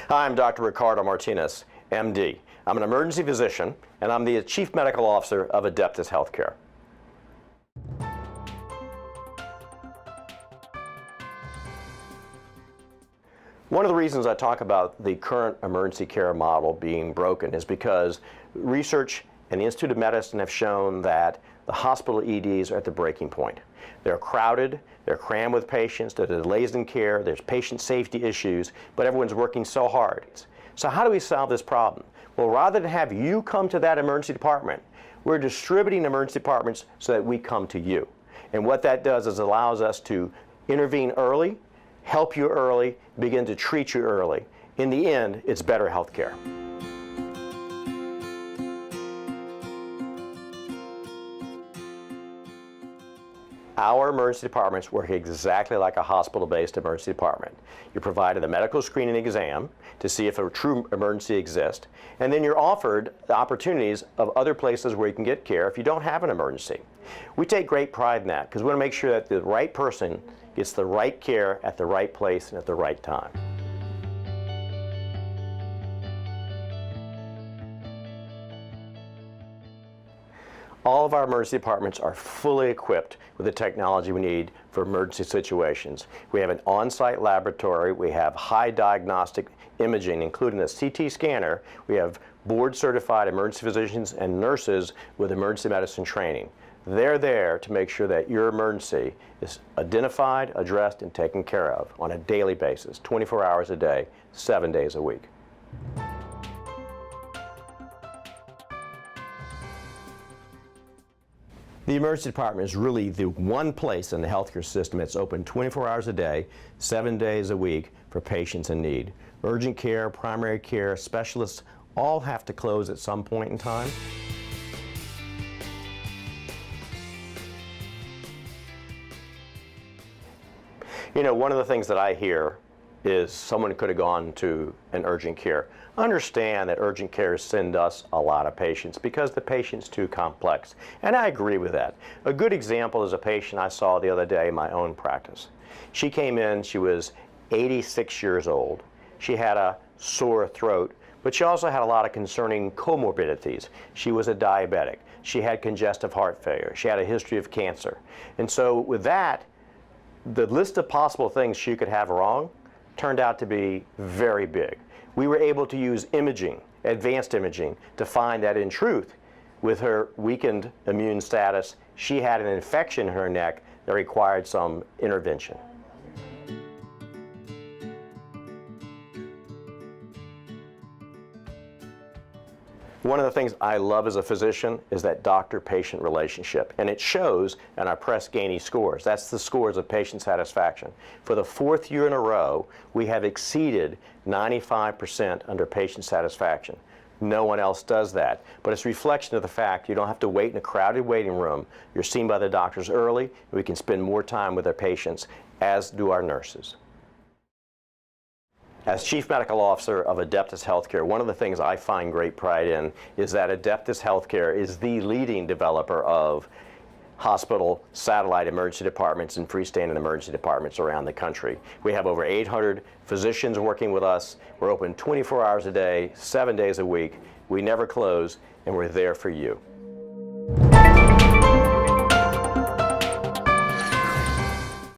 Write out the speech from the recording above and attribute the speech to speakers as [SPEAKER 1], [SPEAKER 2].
[SPEAKER 1] Hi, I'm Dr. Ricardo Martinez, MD. I'm an emergency physician, and I'm the Chief Medical Officer of Adeptus Healthcare. One of the reasons I talk about the current emergency care model being broken is because research and the Institute of Medicine have shown that the hospital EDs are at the breaking point. They're crowded, they're crammed with patients, there are delays in care, there's patient safety issues, but everyone's working so hard. So how do we solve this problem? Well, rather than have you come to that emergency department, we're distributing emergency departments so that we come to you. And what that does is allows us to intervene early, help you early, begin to treat you early. In the end, it's better health care. Our emergency departments work exactly like a hospital-based emergency department. You're provided a medical screening exam to see if a true emergency exists, and then you're offered the opportunities of other places where you can get care if you don't have an emergency. We take great pride in that because we want to make sure that the right person gets the right care at the right place and at the right time. All of our emergency departments are fully equipped with the technology we need for emergency situations. We have an on-site laboratory, we have high diagnostic imaging, including a CT scanner. We have board-certified emergency physicians and nurses with emergency medicine training. They're there to make sure that your emergency is identified, addressed, and taken care of on a daily basis, 24 hours a day, 7 days a week. The emergency department is really the one place in the healthcare system that's open 24 hours a day, 7 days a week for patients in need. Urgent care, primary care, specialists all have to close at some point in time. You know, one of the things that I hear is someone could have gone to an urgent care. Understand that urgent care send us a lot of patients because the patient's too complex. And I agree with that. A good example is a patient I saw the other day in my own practice. She came in, she was 86 years old. She had a sore throat, but she also had a lot of concerning comorbidities. She was a diabetic. She had congestive heart failure. She had a history of cancer. And so with that, the list of possible things she could have wrong turned out to be very big. We were able to use imaging, advanced imaging, to find that in truth, with her weakened immune status, she had an infection in her neck that required some intervention. One of the things I love as a physician is that doctor-patient relationship, and it shows in our Press-Ganey scores. That's the scores of patient satisfaction. For the 4th year in a row, we have exceeded 95% under patient satisfaction. No one else does that, but it's a reflection of the fact you don't have to wait in a crowded waiting room. You're seen by the doctors early, and we can spend more time with our patients, as do our nurses. As Chief Medical Officer of Adeptus Healthcare, one of the things I find great pride in is that Adeptus Healthcare is the leading developer of hospital satellite emergency departments and freestanding emergency departments around the country. We have over 800 physicians working with us. We're open 24 hours a day, 7 days a week. We never close, and we're there for you.